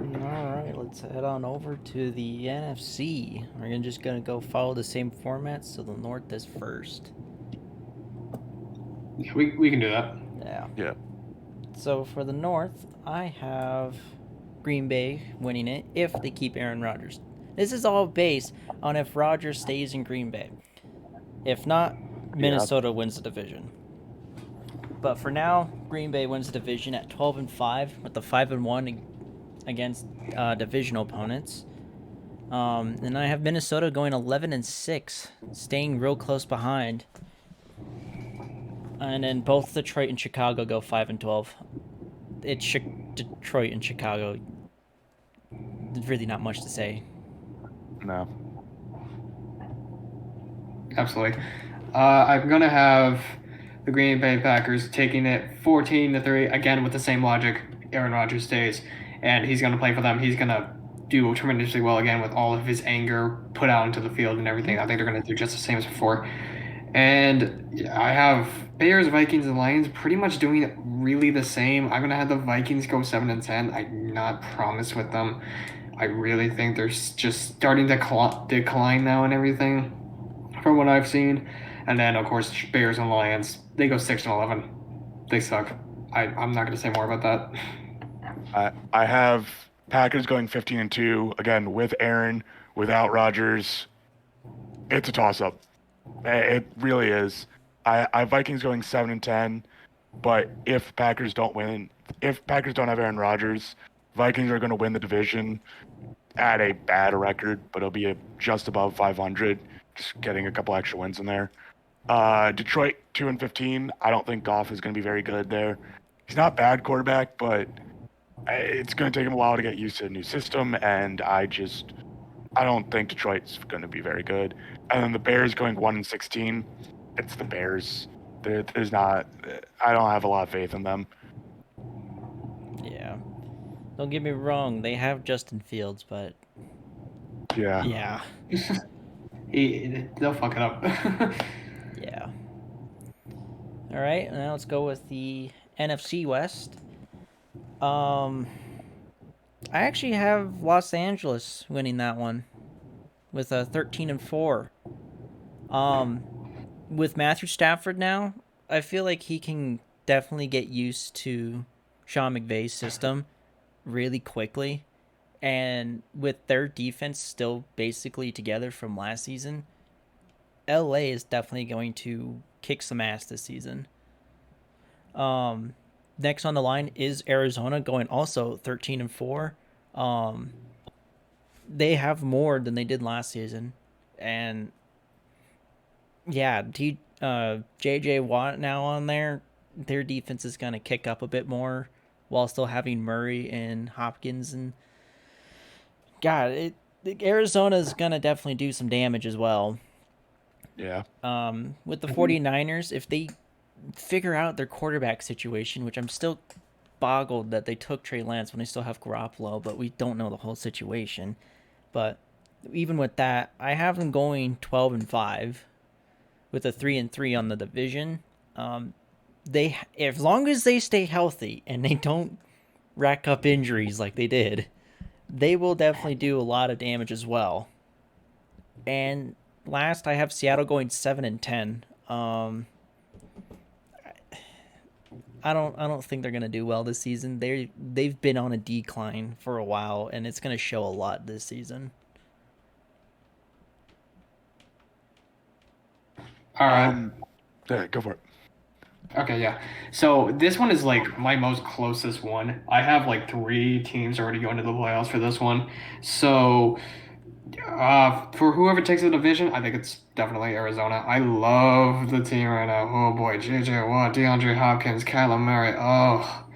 Alright, let's head on over to the NFC. We're just gonna go follow the same format, so the North is first. Yeah, we can do that. Yeah. Yeah. So for the North, I have Green Bay winning it if they keep Aaron Rodgers. This is all based on if Rodgers stays in Green Bay. If not, Yeah. Minnesota wins the division. But for now, Green Bay wins the division at 12-5 with the 5-1 against divisional opponents. And I have Minnesota going 11-6, staying real close behind. And then both Detroit and Chicago go 5-12. It's Detroit and Chicago. There's really not much to say. No. Absolutely. I'm gonna have the Green Bay Packers taking it 14-3 again with the same logic. Aaron Rodgers stays, and he's gonna play for them. He's gonna do tremendously well again with all of his anger put out into the field and everything. I think they're gonna do just the same as before. And I have Bears, Vikings, and Lions pretty much doing it really the same. I'm gonna have the Vikings go 7-10. I'm not promised with them. I really think they're just starting to decline now and everything from what I've seen. And then of course Bears and Lions, they go 6-11. They suck. I'm not gonna say more about that. I have Packers going 15-2 again with Aaron, without Rodgers. It's a toss up. It really is. I Vikings going 7-10, but if Packers don't win, if Packers don't have Aaron Rodgers, Vikings are going to win the division at a bad record, but it'll be just above 500, just getting a couple extra wins in there. Detroit 2-15. I don't think Goff is going to be very good there. He's not a bad quarterback, but it's going to take him a while to get used to a new system, and I don't think Detroit's going to be very good. And then the Bears going 1-16. It's the Bears. There's not. I don't have a lot of faith in them. Yeah. Don't get me wrong, they have Justin Fields, but Yeah. yeah. They'll fuck it up. Yeah. Alright, now let's go with the NFC West. Um I actually have Los Angeles winning that one with a 13-4. Um with Matthew Stafford now, I feel like he can definitely get used to Sean McVay's system really quickly. And with their defense still basically together from last season, LA is definitely going to kick some ass this season. Um, Next on the line is Arizona going also 13-4. Um, they have more than they did last season, and yeah, JJ Watt now on there. Their defense is gonna kick up a bit more while still having Murray and Hopkins and God, Arizona is gonna definitely do some damage as well. Yeah. With the 49ers, if they figure out their quarterback situation, which I'm still boggled that they took Trey Lance when they still have Garoppolo, but we don't know the whole situation. But even with that, I have them going 12-5 with a 3-3 on the division. They as long as they stay healthy and they don't rack up injuries like they did, they will definitely do a lot of damage as well. And last, I have Seattle going 7-10. I don't think they're gonna do well this season. They've been on a decline for a while, and it's gonna show a lot this season. All right. Yeah, go for it. Okay, yeah. So this one is like my most closest one. I have like three teams already going to the playoffs for this one. So for whoever takes the division, I think it's definitely Arizona. I love the team right now. Oh boy, JJ Watt, DeAndre Hopkins, Kyler Murray. Oh,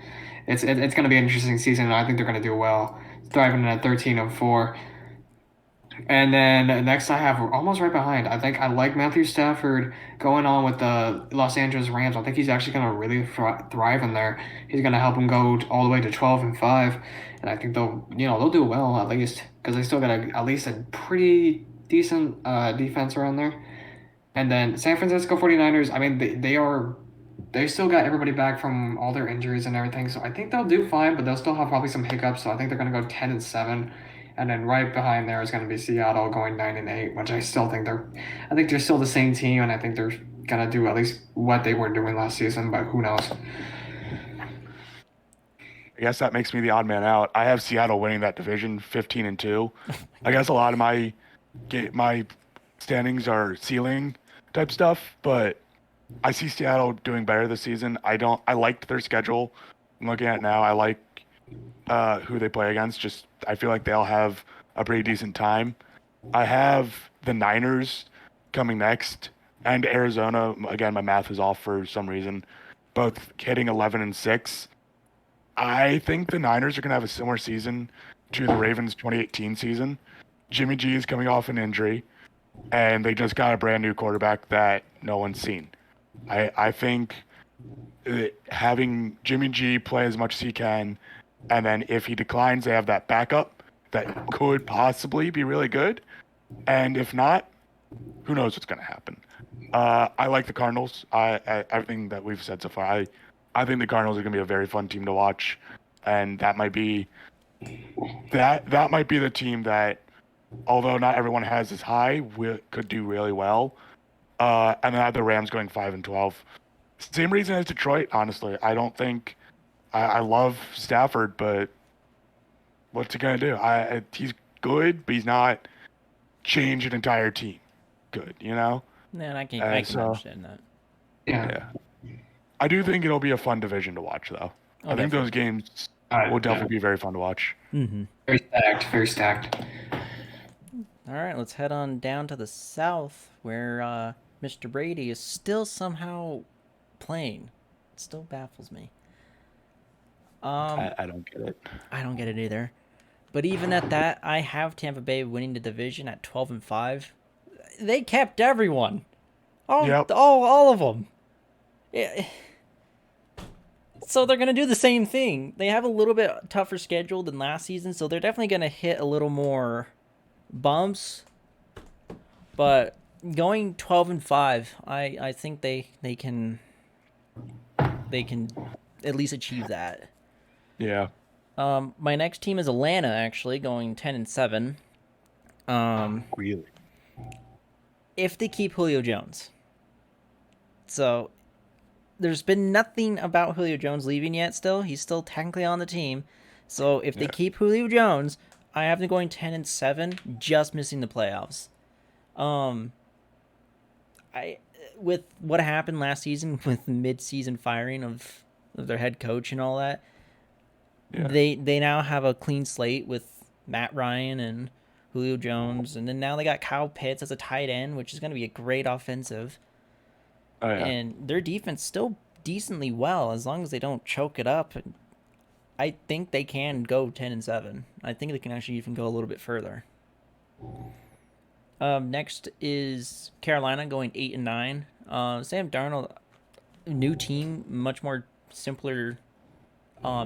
it's gonna be an interesting season, and I think they're gonna do well, thriving at 13-4. And then next, I have almost right behind. I think I like Matthew Stafford going on with the Los Angeles Rams. I think he's actually going to really thrive in there. He's going to help him go all the way to 12-5, and I think they'll do well at least because they still got at least a pretty decent defense around there. And then San Francisco 49ers, I mean, they are they still got everybody back from all their injuries and everything, so I think they'll do fine, but they'll still have probably some hiccups. So I think they're going to go 10-7, and then right behind there is going to be Seattle going 9-8, which I think they're still the same team, and I think they're going to do at least what they were doing last season, but who knows? I guess that makes me the odd man out. I have Seattle winning that division 15-2. I guess a lot of my standings are ceiling type stuff, but I see Seattle doing better this season. I liked their schedule. I'm looking at it now. I like who they play against. Just I feel like they'll have a pretty decent time. I have the Niners coming next and Arizona. Again, my math is off for some reason. Both hitting 11-6. I think the Niners are going to have a similar season to the Ravens 2018 season. Jimmy G is coming off an injury, and they just got a brand new quarterback that no one's seen. I think having Jimmy G play as much as he can, and then if he declines, they have that backup that could possibly be really good. And if not, who knows what's going to happen. I like the Cardinals. Everything that we've said so far, I think the Cardinals are going to be a very fun team to watch, and that might be the team that, although not everyone has as high, could do really well. And then I have the Rams going 5-12. Same reason as Detroit, honestly. I don't think I love Stafford, but what's he gonna do? He's good, but he's not change an entire team. Good, you know. Man, I And can so understand that. Yeah. yeah, I do think it'll be a fun division to watch, though. Oh, I think those definitely. games will definitely be very fun to watch. Mm-hmm. Very stacked, very stacked. All right, let's head on down to the south where Mr. Brady is still somehow playing. It still baffles me. Um, I don't get it. I don't get it either. But even at that, I have Tampa Bay winning the division at 12-5. They kept everyone. Yep. All of them. Yeah. So they're going to do the same thing. They have a little bit tougher schedule than last season, so they're definitely going to hit a little more bumps. But going 12-5, I think they can at least achieve that. Yeah. My next team is Atlanta, actually, going 10-7. Really. If they keep Julio Jones. So there's been nothing about Julio Jones leaving yet still. He's still technically on the team. So if they keep Julio Jones, I have them going 10-7, just missing the playoffs. I with what happened last season with mid-season firing of their head coach and all that, Yeah. they now have a clean slate with Matt Ryan and Julio Jones, and then now they got Kyle Pitts as a tight end, which is going to be a great offensive. Oh yeah. And their defense still decently well as long as they don't choke it up. I think they can go 10-7. I think they can actually even go a little bit further. Next is Carolina going 8-9. Sam Darnold, new team, much more simpler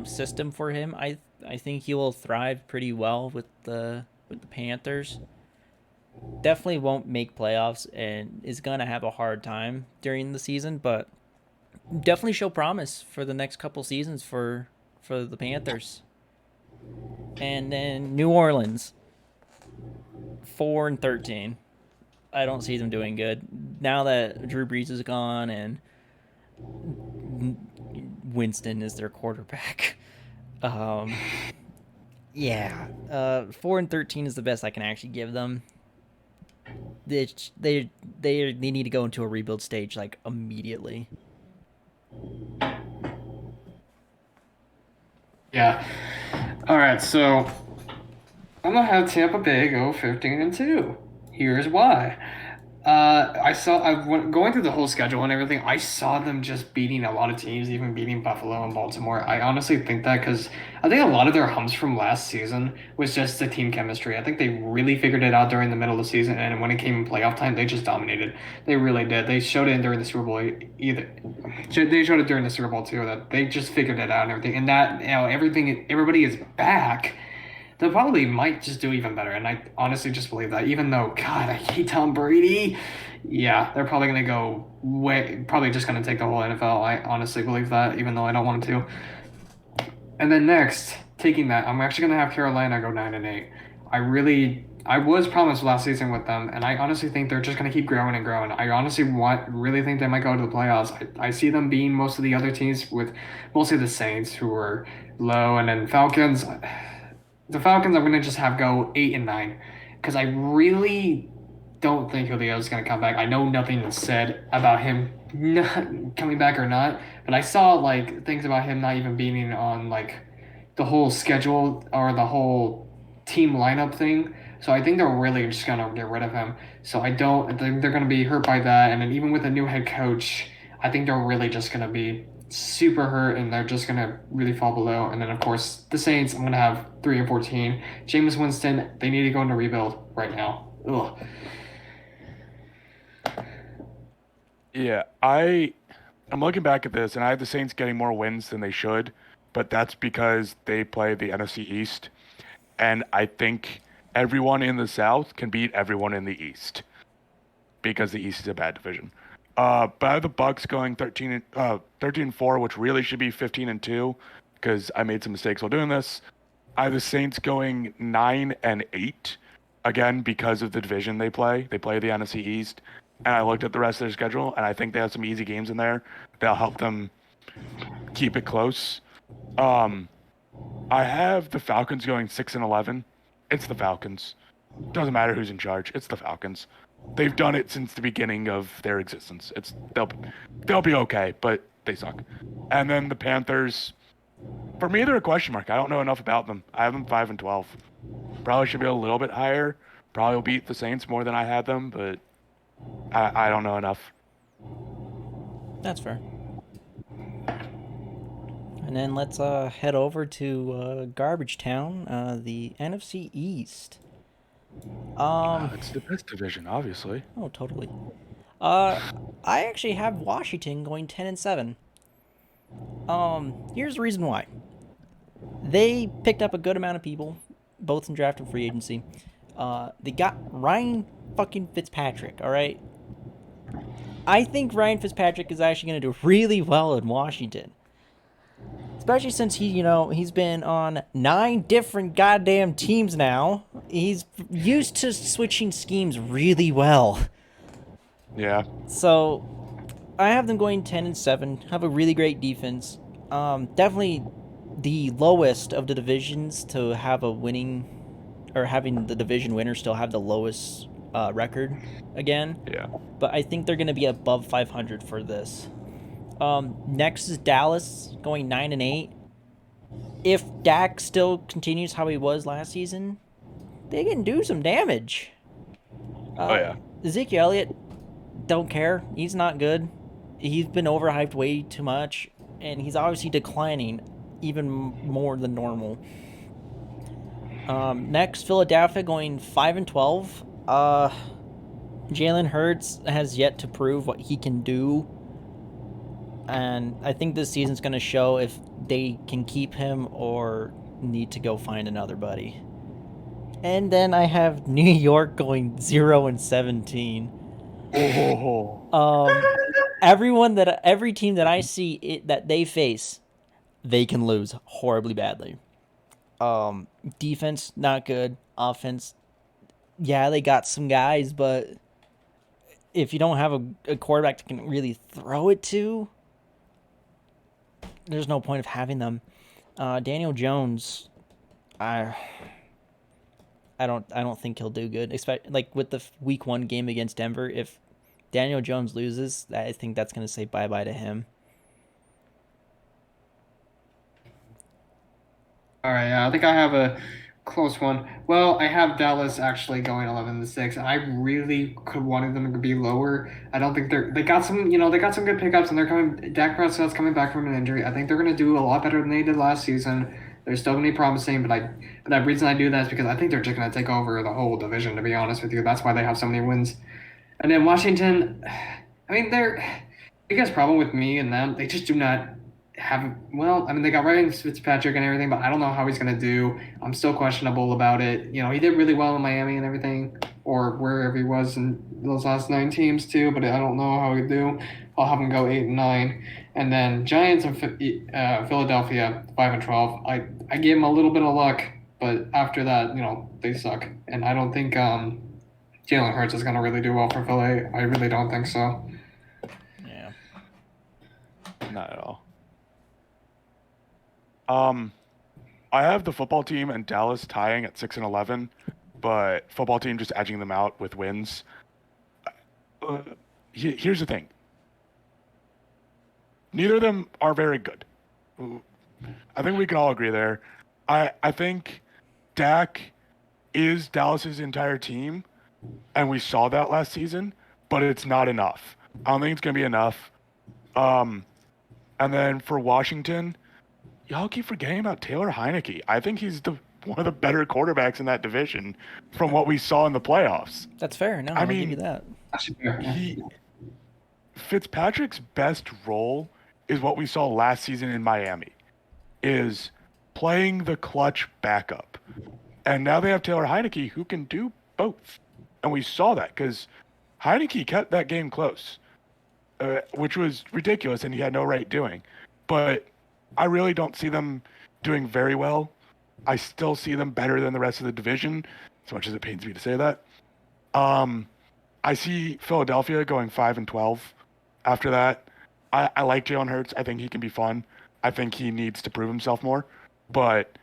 system for him. I think he will thrive pretty well with the Panthers. Definitely won't make playoffs and is gonna have a hard time during the season, but definitely show promise for the next couple seasons for the Panthers. And then New Orleans, 4-13. I don't see them doing good now that Drew Brees is gone and Winston is their quarterback. Yeah, 4-13 is the best I can actually give them. They need to go into a rebuild stage like immediately. Yeah. All right, so I'm gonna have Tampa Bay go 15-2. Here's why. Going through the whole schedule and everything. I saw them just beating a lot of teams, even beating Buffalo and Baltimore. I honestly think that because I think a lot of their humps from last season was just the team chemistry. I think they really figured it out during the middle of the season, and when it came in playoff time, they just dominated. They really did. They showed it during the Super Bowl either. They showed it during the Super Bowl too that they just figured it out and everything, and that everybody is back. they probably might just do even better. And I honestly just believe that, even though, God, I hate Tom Brady. Yeah, they're probably going to go probably just going to take the whole NFL. I honestly believe that, even though I don't want them to. And then next, taking that, I'm actually gonna have Carolina go 9-8. I was promised last season with them, and I honestly think they're just gonna keep growing and growing. I honestly really think they might go to the playoffs. I see them being most of the other teams, with mostly the Saints, who are low, and then Falcons. The Falcons, I'm gonna just have go 8-9, because I really don't think Julio's gonna come back. I know nothing is said about him not coming back or not, but I saw like things about him not even being on like the whole schedule or the whole team lineup thing. So I think they're really just gonna get rid of him. So I think they're gonna be hurt by that. And then even with a new head coach, I think they're really just gonna be super hurt and they're just gonna really fall below. And then of course the Saints, I'm gonna have 3-14. Jameis Winston, they need to go into rebuild right now. Ugh. Yeah, I'm looking back at this, and I have the Saints getting more wins than they should, but that's because they play the NFC East, and I think everyone in the South can beat everyone in the East because the East is a bad division. But I have the Bucks going 13-4, which really should be 15-2, because I made some mistakes while doing this. I have the Saints going 9-8, again because of the division they play. They play the NFC East, and I looked at the rest of their schedule, and I think they have some easy games in there that'll help them keep it close. Um, I have the Falcons going 6-11. It's the Falcons. Doesn't matter who's in charge. It's the Falcons. They've done it since the beginning of their existence. They'll be okay, but they suck. And then the Panthers, for me, they're a question mark. I don't know enough about them. I have them 5-12. Probably should be a little bit higher. Probably will beat the Saints more than I had them, but I don't know enough. That's fair. And then let's head over to Garbage Town, the NFC East. It's the best division, obviously. Oh, totally. I actually have Washington going 10-7. Here's the reason why. They picked up a good amount of people, both in draft and free agency. They got Ryan fucking Fitzpatrick, all right? I think Ryan Fitzpatrick is actually going to do really well in Washington. Especially since he's been on 9 different goddamn teams now. He's used to switching schemes really well. Yeah. So I have them going 10-7. Have a really great defense. Definitely the lowest of the divisions to have a winning, or having the division winner still have the lowest record again. Yeah. But I think they're going to be above 500 for this. Next is Dallas going 9-8. If Dak still continues how he was last season, they can do some damage. Oh yeah. Ezekiel Elliott, don't care. He's not good. He's been overhyped way too much, and he's obviously declining even more than normal. Next, Philadelphia going 5-12. Jalen Hurts has yet to prove what he can do. And I think this season's going to show if they can keep him or need to go find another buddy. And then I have New York going 0-17. Oh. Every team that I see that they face, they can lose horribly badly. Defense, not good. Offense, yeah, they got some guys, but if you don't have a quarterback that can really throw it to, there's no point of having them. Daniel Jones, I don't think he'll do good. Like with the week 1 game against Denver, if Daniel Jones loses, I think that's going to say bye-bye to him. All right, yeah, I think I have a close one. Well, I have Dallas actually going 11-6, and I really could wanted them to be lower. I don't think they got some, they got some good pickups, and they're coming. Dak Prescott's coming back from an injury. I think they're going to do a lot better than they did last season. They're still going to be promising, but the reason I do that is because I think they're just going to take over the whole division. To be honest with you, that's why they have so many wins. And then Washington, I mean, they're biggest problem with me and them. They just do not they got Ryan Fitzpatrick and everything, but I don't know how he's gonna do. I'm still questionable about it. He did really well in Miami and everything, or wherever he was in those last 9 teams too. But I don't know how he'd do. I'll have him go 8-9, and then Giants and Philadelphia 5-12. I gave him a little bit of luck, but after that, they suck, and I don't think Jalen Hurts is gonna really do well for Philly. I really don't think so. Yeah. Not at all. I have the football team and Dallas tying at 6-11, but football team just edging them out with wins. Here's the thing. Neither of them are very good. I think we can all agree there. I think Dak is Dallas's entire team, and we saw that last season, but it's not enough. I don't think it's going to be enough. And then for Washington, y'all keep forgetting about Taylor Heineke. I think he's one of the better quarterbacks in that division from what we saw in the playoffs. That's fair. No, I I'll give you mean, that. Fitzpatrick's best role is what we saw last season in Miami, is playing the clutch backup. And now they have Taylor Heineke who can do both. And we saw that because Heineke kept that game close, which was ridiculous and he had no right doing. But I really don't see them doing very well. I still see them better than the rest of the division, as much as it pains me to say that. I see Philadelphia going 5-12 after that. I like Jalen Hurts. I think he can be fun. I think he needs to prove himself more. But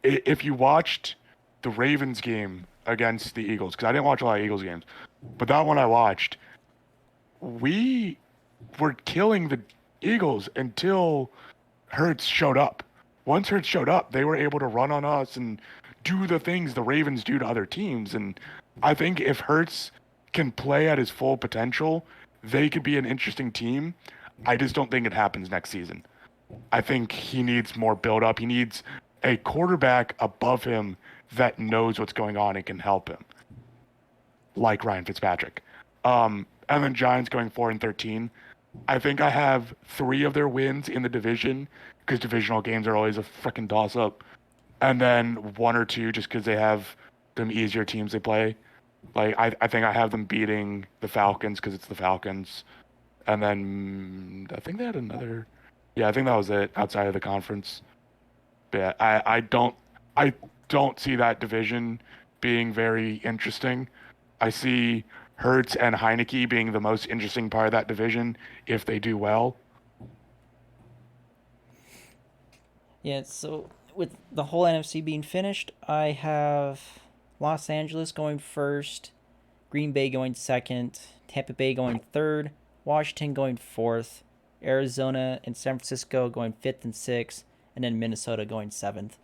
if you watched the Ravens game against the Eagles, because I didn't watch a lot of Eagles games, but that one I watched, we were killing the Eagles until Hurts showed up. Once Hurts showed up, they were able to run on us and do the things the Ravens do to other teams. And I think if Hurts can play at his full potential, they could be an interesting team. I just don't think it happens next season. I think he needs more build-up. He needs a quarterback above him that knows what's going on and can help him, like Ryan Fitzpatrick. And then Giants going 4-13. I think I have 3 of their wins in the division because divisional games are always a freaking toss-up. And then 1 or 2 just because they have them easier teams they play. Like, I think I have them beating the Falcons because it's the Falcons. And then I think they had another. Yeah, I think that was it outside of the conference. But yeah, I don't see that division being very interesting. I see Hurts and Heineke being the most interesting part of that division if they do well. Yeah, so with the whole NFC being finished, I have Los Angeles going first, Green Bay going second, Tampa Bay going third, Washington going fourth, Arizona and San Francisco going fifth and sixth, and then Minnesota going seventh.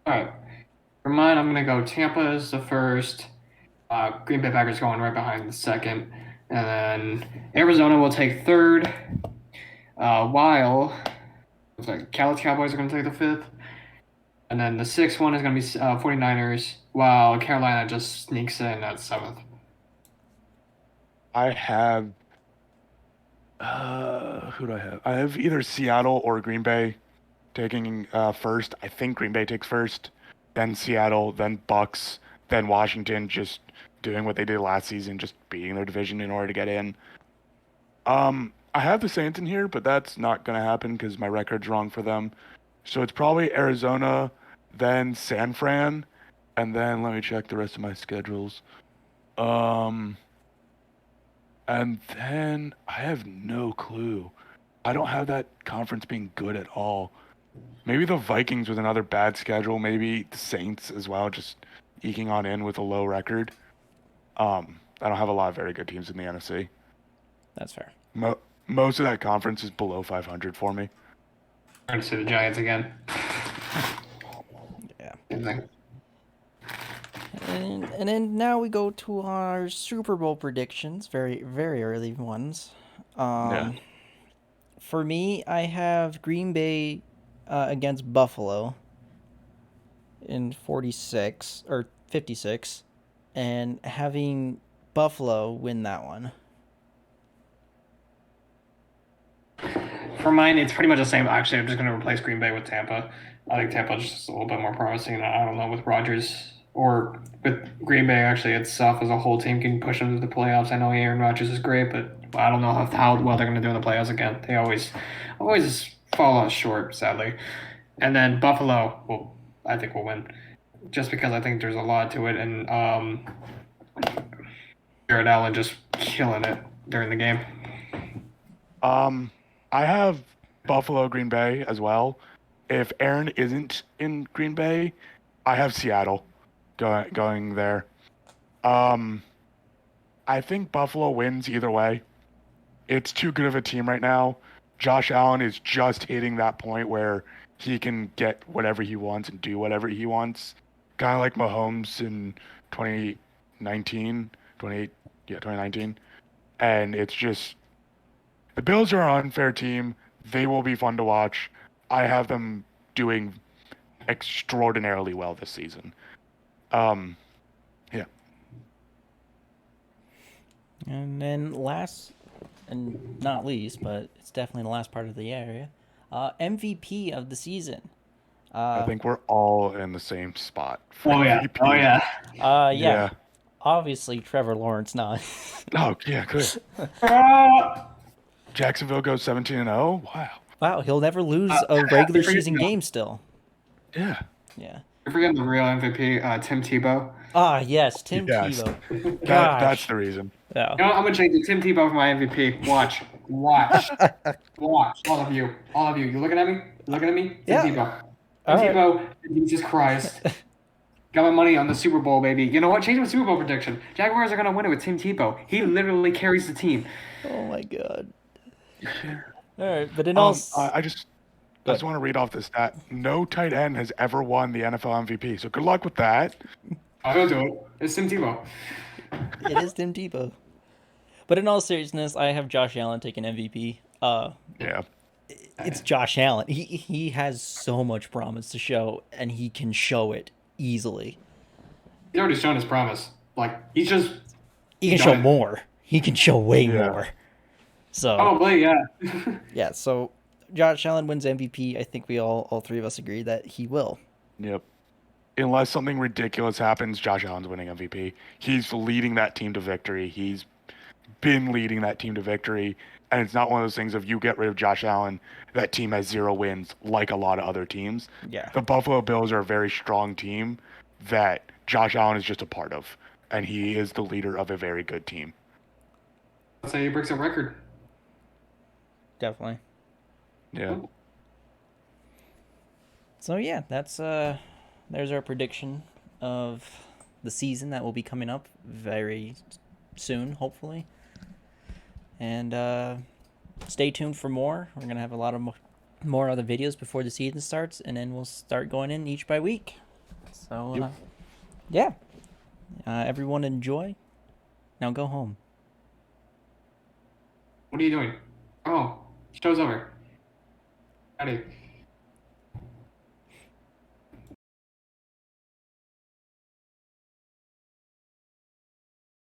All right. For mine, I'm gonna go Tampa as the first. Green Bay Packers going right behind the second, and then Arizona will take third. While it's like Cowboys are gonna take the fifth, and then the sixth one is gonna be 49ers. While Carolina just sneaks in at seventh. I have. Who do I have? I have either Seattle or Green Bay taking first. I think Green Bay takes first, then Seattle, then Bucks, then Washington, just doing what they did last season, just beating their division in order to get in. I have the Saints in here, but that's not going to happen because my record's wrong for them. So it's probably Arizona, then San Fran, and then let me check the rest of my schedules. Um, and then I have no clue. I don't have that conference being good at all. Maybe the Vikings with another bad schedule. Maybe the Saints as well, just eking on in with a low record. I don't have a lot of very good teams in the NFC. That's fair. Most of that conference is below 500 for me. I'm gonna say the Giants again. Yeah. Same thing. And then now we go to our Super Bowl predictions, very very early ones. Yeah. For me, I have Green Bay against Buffalo in 46 or 56, and having Buffalo win that one. For mine, it's pretty much the same. Actually, I'm just going to replace Green Bay with Tampa. I think Tampa's just a little bit more promising. I don't know with Rodgers or with Green Bay. Actually, itself as a whole team can push them to the playoffs. I know Aaron Rodgers is great, but I don't know how well they're going to do in the playoffs again. They always fall out short, sadly. And then Buffalo, well, I think will win, just because I think there's a lot to it, and Jared Allen just killing it during the game. I have Buffalo, Green Bay as well. If Aaron isn't in Green Bay, I have Seattle going there. I think Buffalo wins either way. It's too good of a team right now. Josh Allen is just hitting that point where he can get whatever he wants and do whatever he wants. Kind of like Mahomes in 2019, 2019. And it's just the Bills are an unfair team. They will be fun to watch. I have them doing extraordinarily well this season. Yeah. And then last and not least, but it's definitely the last part of the area, MVP of the season. I think we're all in the same spot. For Oh yeah, MVP. oh yeah. Yeah. Yeah. Obviously, Trevor Lawrence not. Oh, yeah, good. Jacksonville goes 17-0. Wow. Wow, he'll never lose a regular I forget season the- game still. Yeah. Yeah. You're forgetting the real MVP, Tim Tebow. Ah, yes, Tim Yes. Tebow. That's Gosh. the reason. Yeah. You know what? I'm gonna change it. Tim Tebow for my MVP. Watch. All of you. You looking at me? Tim Yeah. Tebow. All Tim right. Tebow. Jesus Christ. Got my money on the Super Bowl, baby. You know what? Change my Super Bowl prediction. Jaguars are gonna win it with Tim Tebow. He literally carries the team. Oh my god. All right, but in all, I just want to read off this stat. No tight end has ever won the NFL MVP. So good luck with that. I don't do it. It's Tim Tebow. it is Tim Tebow. But in all seriousness, I have Josh Allen taking MVP. Yeah. It's Josh Allen. He has so much promise to show, and he can show it easily. He's already shown his promise. Like he can show got it. more. He can show way Yeah. more. So Probably, yeah. yeah, so Josh Allen wins MVP. I think we all three of us agree that he will. Yep. Unless something ridiculous happens, Josh Allen's winning MVP. He's leading that team to victory. He's been leading that team to victory. And it's not one of those things of you get rid of Josh Allen, that team has 0 wins like a lot of other teams. Yeah. The Buffalo Bills are a very strong team that Josh Allen is just a part of. And he is the leader of a very good team. Let's say he breaks a record. Definitely. Yeah. So yeah, that's there's our prediction of the season that will be coming up very soon, hopefully. And stay tuned for more. We're gonna have a lot of more other videos before the season starts, and then we'll start going in each by week. So Yep. yeah, everyone enjoy. Now go home. What are you doing? Oh, show's over. Ready.